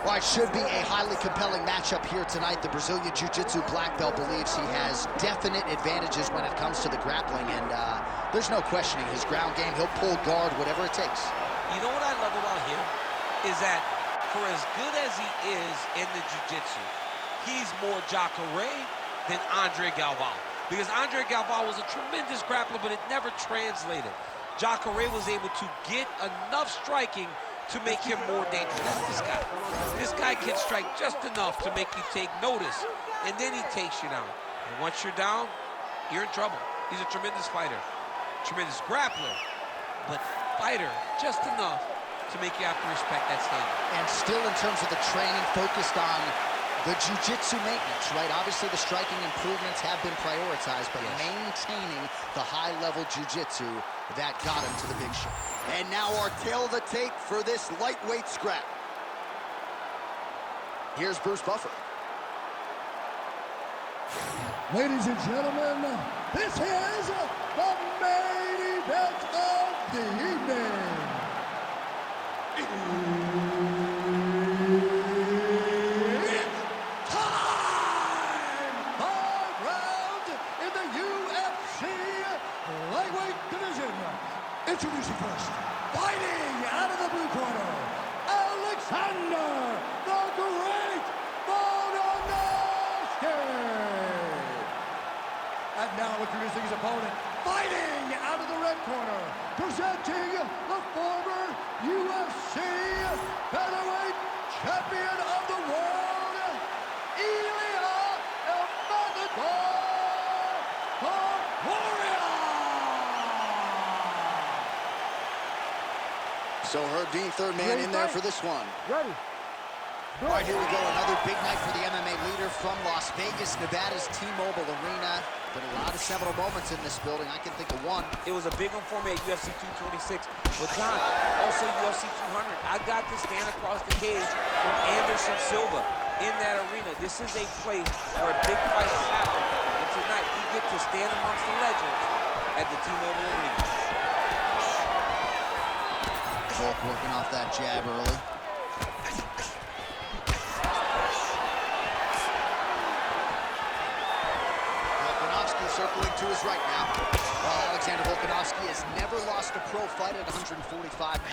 Well, it should be a highly compelling matchup here tonight. The Brazilian Jiu-Jitsu black belt believes he has definite advantages when it comes to the grappling, and there's no questioning his ground game. He'll pull guard, whatever it takes. You know what I love about him is that for as good as he is in the Jiu-Jitsu, he's more Jacare than Andre Galvao. Because Andre Galvao was a tremendous grappler, but it never translated. Jacare was able to get enough striking to make him more dangerous. That's this guy. This guy can strike just enough to make you take notice, and then he takes you down. And once you're down, you're in trouble. He's a tremendous fighter, tremendous grappler, but fighter just enough to make you have to respect that standard. And still in terms of the training, focused on the jiu-jitsu maintenance, right? Obviously the striking improvements have been prioritized, but maintaining the high-level jiu-jitsu that got him to the big show. And now our tail of the tape for this lightweight scrap. Here's Bruce Buffer. Ladies and gentlemen, this is the main event of the evening. It's time! 5 rounds in the UFC lightweight division. Introducing first, fighting out of the blue corner, Alexander the Great Volkanovski. And now introducing his opponent, fighting out of the red corner, presenting the former UFC featherweight champion of the world, Ilia Topuria. So Herb Dean, third man in there for this one. Ready. All right, here we go. Another big night for the MMA leader from Las Vegas, Nevada's T-Mobile Arena. But a lot of seminal moments in this building. I can think of one. It was a big one for me at UFC 226. But John, also UFC 200. I got to stand across the cage from Anderson Silva in that arena. This is a place where big fights happen. And tonight, you get to stand amongst the legends at the T-Mobile Arena. Volk working off that jab early. Volkanovski circling to his right now. Well, Alexander Volkanovski has never lost a pro fight at 145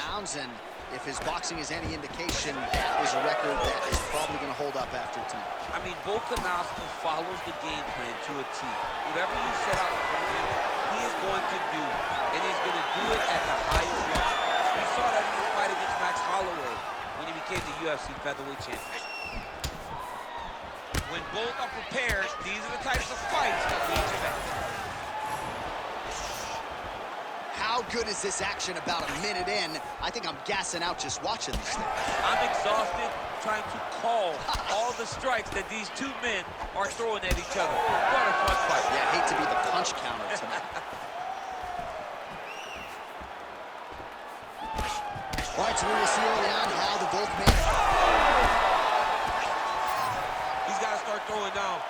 pounds, and if his boxing is any indication, that is a record that is probably going to hold up after tonight. I mean, Volkanovski follows the game plan to a T. Whatever you set out in front of him, he is going to do, and he's going to do it at the highest level. We saw that in his fight against Max Holloway when he became the UFC featherweight champion. When both are prepared, these are the types of fights that we expect. How good is this action about a minute in? I think I'm gassing out just watching this thing. I'm exhausted trying to call all the strikes that these two men are throwing at each other. What a fun fight. Yeah, I hate to be the punch counter tonight. All right, so we will see early on how the Volk man... He's got to start throwing down.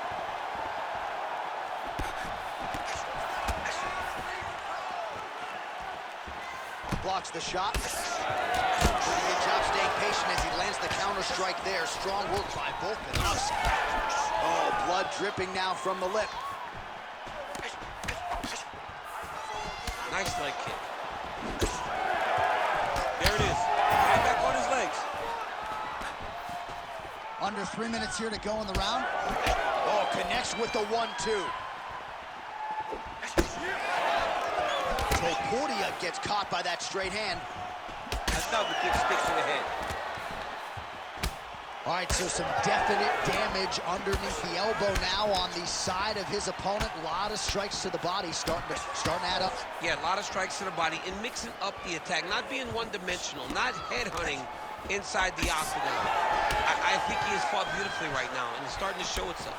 Blocks the shot. Pretty good job staying patient as he lands the counter strike there. Strong work by Volkanovski. Oh, blood dripping now from the lip. Nice leg kick. There it is. Right back on his legs. Under 3 minutes here to go in the round. Oh, connects with the 1-2. Topuria gets caught by that straight hand. Another big stick to the head. All right, so some definite damage underneath the elbow now on the side of his opponent. A lot of strikes to the body starting to add up. Yeah, a lot of strikes to the body and mixing up the attack, not being one-dimensional, not headhunting inside the octagon. I think he has fought beautifully right now, and it's starting to show itself.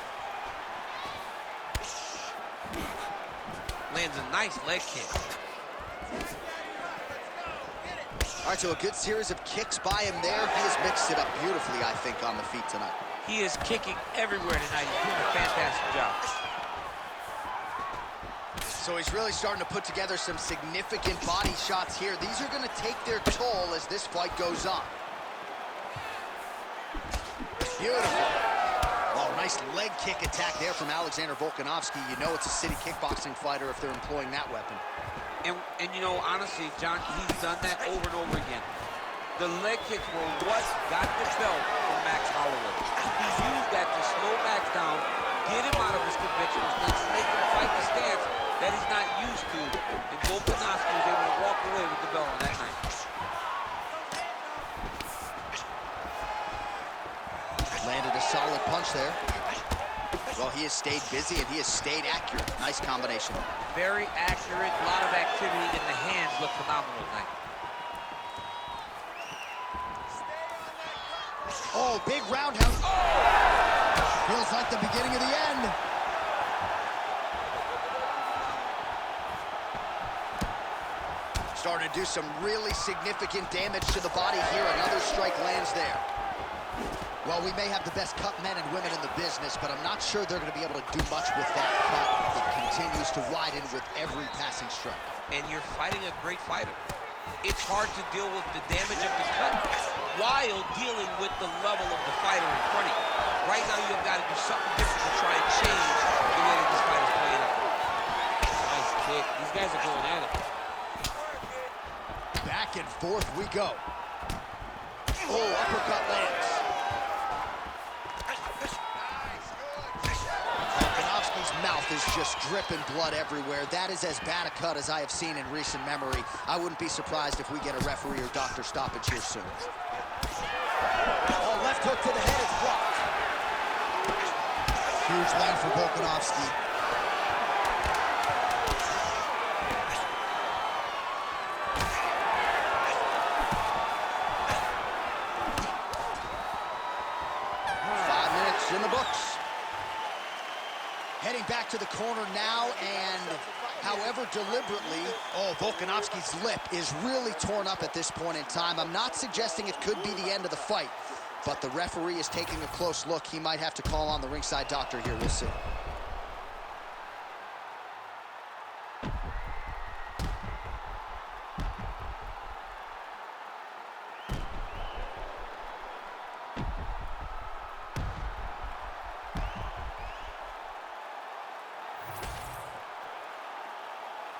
Lands a nice leg kick. All right, so a good series of kicks by him there. He has mixed it up beautifully, I think, on the feet tonight. He is kicking everywhere tonight. He's doing a fantastic job. So he's really starting to put together some significant body shots here. These are going to take their toll as this fight goes on. Beautiful. Oh, nice leg kick attack there from Alexander Volkanovski. You know it's a city kickboxing fighter if they're employing that weapon. And you know, honestly, John, he's done that over and over again. The leg kicks were what got the belt from Max Holloway. He used that to slow Max down, get him out of his conventional stance, make him fight the stance that he's not used to. And Volkanovski was able to walk away with the belt on that night. Landed a solid punch there. Well, he has stayed busy and he has stayed accurate. Nice combination. Very accurate, a lot of activity, and the hands look phenomenal tonight. Oh, big roundhouse. Oh! Feels like the beginning of the end. Starting to do some really significant damage to the body here. Another strike lands there. Well, we may have the best cut men and women in the business, but I'm not sure they're going to be able to do much with that cut. It continues to widen with every passing strike. And you're fighting a great fighter. It's hard to deal with the damage of the cut while dealing with the level of the fighter in front of you. Right now, you've got to do something different to try and change the way that this fight is playing out. Nice kick. These guys are going at it. Back and forth we go. Oh, uppercut lands. Volkanovski's mouth is just dripping blood everywhere. That is as bad a cut as I have seen in recent memory. I wouldn't be surprised if we get a referee or doctor stoppage here soon. Oh, left hook to the head is blocked. Huge land for Volkanovski. In the books. Heading back to the corner now, and however deliberately, oh, Volkanovski's lip is really torn up at this point in time. I'm not suggesting it could be the end of the fight, but the referee is taking a close look. He might have to call on the ringside doctor here. We'll see.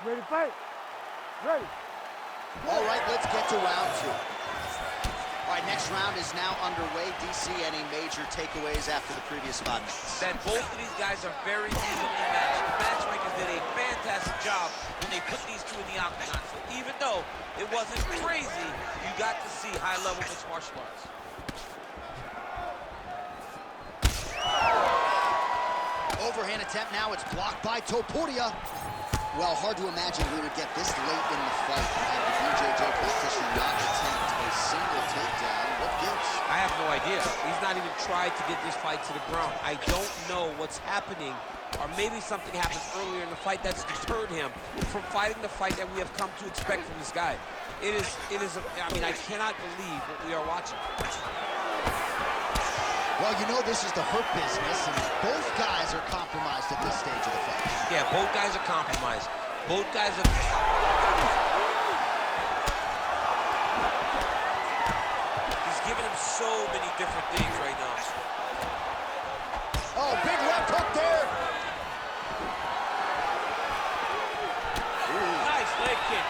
Ready to fight? Ready. All right, let's get to round two. All right, next round is now underway. DC, any major takeaways after the previous 5 minutes? That both of these guys are very evenly matched. The matchmakers did a fantastic job when they put these two in the octagon. So even though it wasn't crazy, you got to see high-level mixed martial arts. Overhand attempt now. It's blocked by Topuria. Well, hard to imagine we would get this late in the fight and the BJJ politician not attempt a single takedown. What gives? I have no idea. He's not even tried to get this fight to the ground. I don't know what's happening, or maybe something happened earlier in the fight that's deterred him from fighting the fight that we have come to expect from this guy. I mean, I cannot believe what we are watching. Well, you know this is the hurt business, and both guys are compromised at this stage of the fight. Yeah, both guys are compromised. Both guys are... He's giving him so many different things right now. Oh, big left hook there. Ooh. Nice leg kick.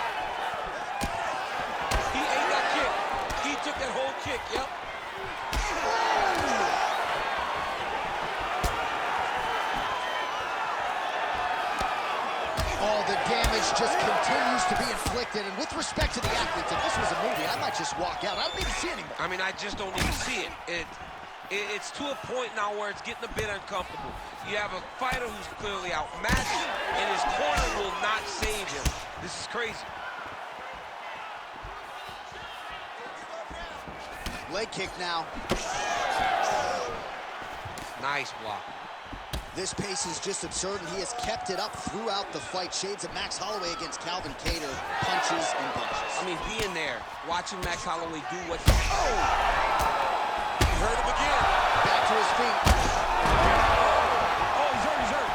He ate that kick. He took that whole kick, yep. Oh, the damage just continues to be inflicted. And with respect to the athletes, if this was a movie, I might just walk out. I don't even see anymore. I mean, I just don't even see it. It's to a point now where it's getting a bit uncomfortable. You have a fighter who's clearly outmatched, and his corner will not save him. This is crazy. Leg kick now. Nice block. This pace is just absurd, and he has kept it up throughout the fight. Shades of Max Holloway against Calvin Kattar, punches and bunches. I mean, being there, watching Max Holloway do what he... Oh! He hurt him again. Back to his feet. Oh, he's hurt, he's hurt.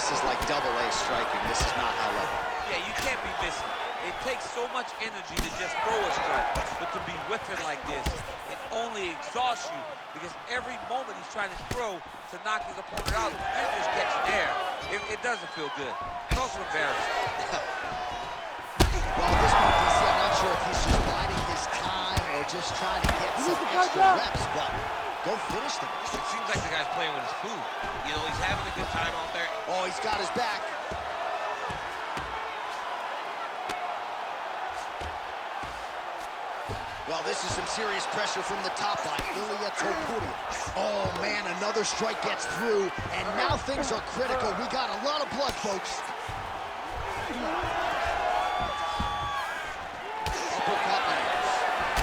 This is like double-A striking. This is not high level. Yeah, you can't be missing. It takes so much energy to just throw a strike, but to be whiffing like this, it only exhausts you because every moment he's trying to throw to knock his opponent out, you're just catching air. It doesn't feel good. It's also embarrassing. Well, at this point, DC, I'm not sure if he's just biding his time or just trying to get some extra reps, but go finish them. It seems like the guy's playing with his food. You know, he's having a good time out there. Oh, he's got his back. Well, this is some serious pressure from the top by Ilia Topuria. Oh, man, another strike gets through, and now things are critical. We got a lot of blood, folks. Uppercut lands.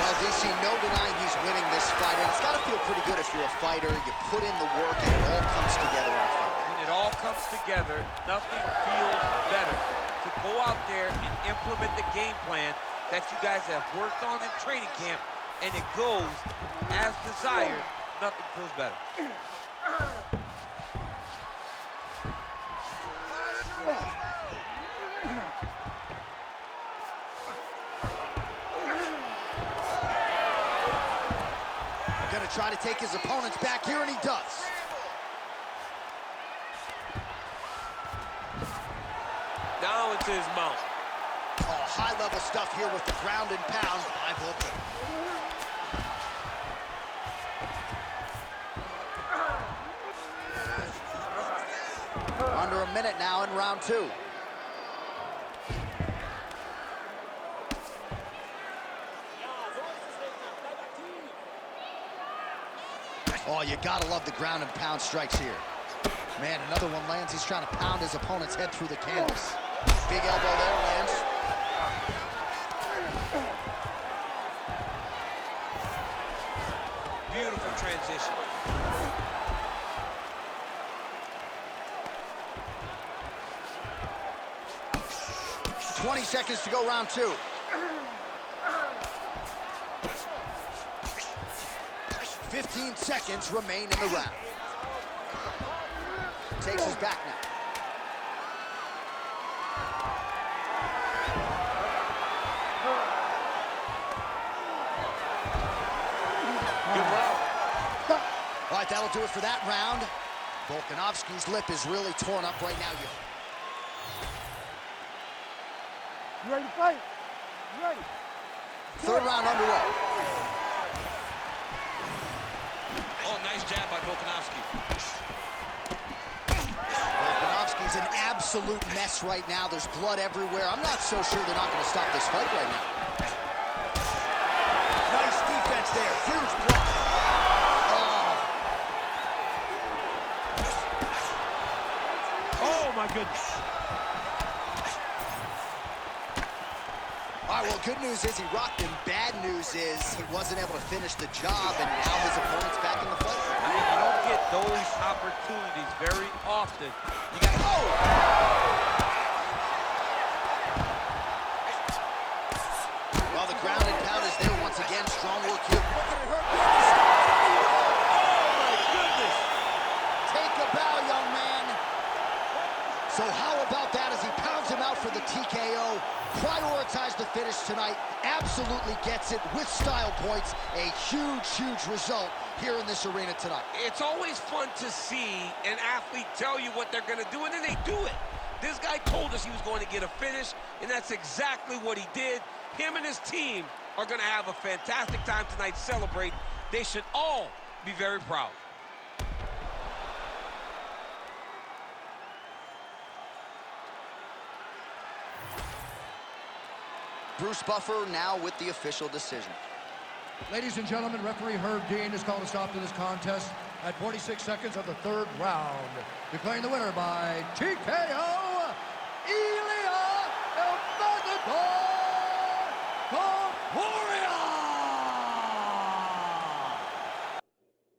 Well, DC, no denying he's winning this fight, and it's got to feel pretty good if you're a fighter. You put in the work, and it all comes together in a fight. When it all comes together, nothing feels better to go out there and implement the game plan that you guys have worked on in training camp, and it goes as desired. Nothing feels better. Gonna try to take his opponents back here, and he does. Now into his mount. Oh, high-level stuff here with the ground and pound by Volkanovski. Under a minute now in round 2. Oh, you gotta love the ground and pound strikes here. Man, another one lands. He's trying to pound his opponent's head through the canvas. Big elbow there lands. Beautiful transition. "20 seconds to go, round 2. "15 seconds remain in the round. Takes his back now. Good round. All right, that'll do it for that round. Volkanovski's lip is really torn up right now. You ready to fight? You ready? Third round underway. Oh, nice jab by Volkanovski. Volkanovski's an absolute mess right now. There's blood everywhere. I'm not so sure they're not going to stop this fight right now. Nice defense there. Huge block. Oh, my goodness. All right, well, good news is he rocked him. Bad news is he wasn't able to finish the job, and now his opponent's back in the fight. I mean, you don't get those opportunities very often. You got Well, the ground and pound is there once again. Strong work here. Look at it hurt. Oh, my goodness. Take a bow, young man. So how about that as he pounds him out for the TKO? Prioritize the finish tonight. Absolutely gets it with style points. A huge, huge result here in this arena tonight. It's always fun to see an athlete tell you what they're going to do, and then they do it. This guy told us he was going to get a finish, and that's exactly what he did. Him and his team are going to have a fantastic time tonight celebrating. They should all be very proud. Bruce Buffer now with the official decision. Ladies and gentlemen, referee Herb Dean has called a stop to this contest at 46 seconds of the third round, declaring the winner by TKO, Ilia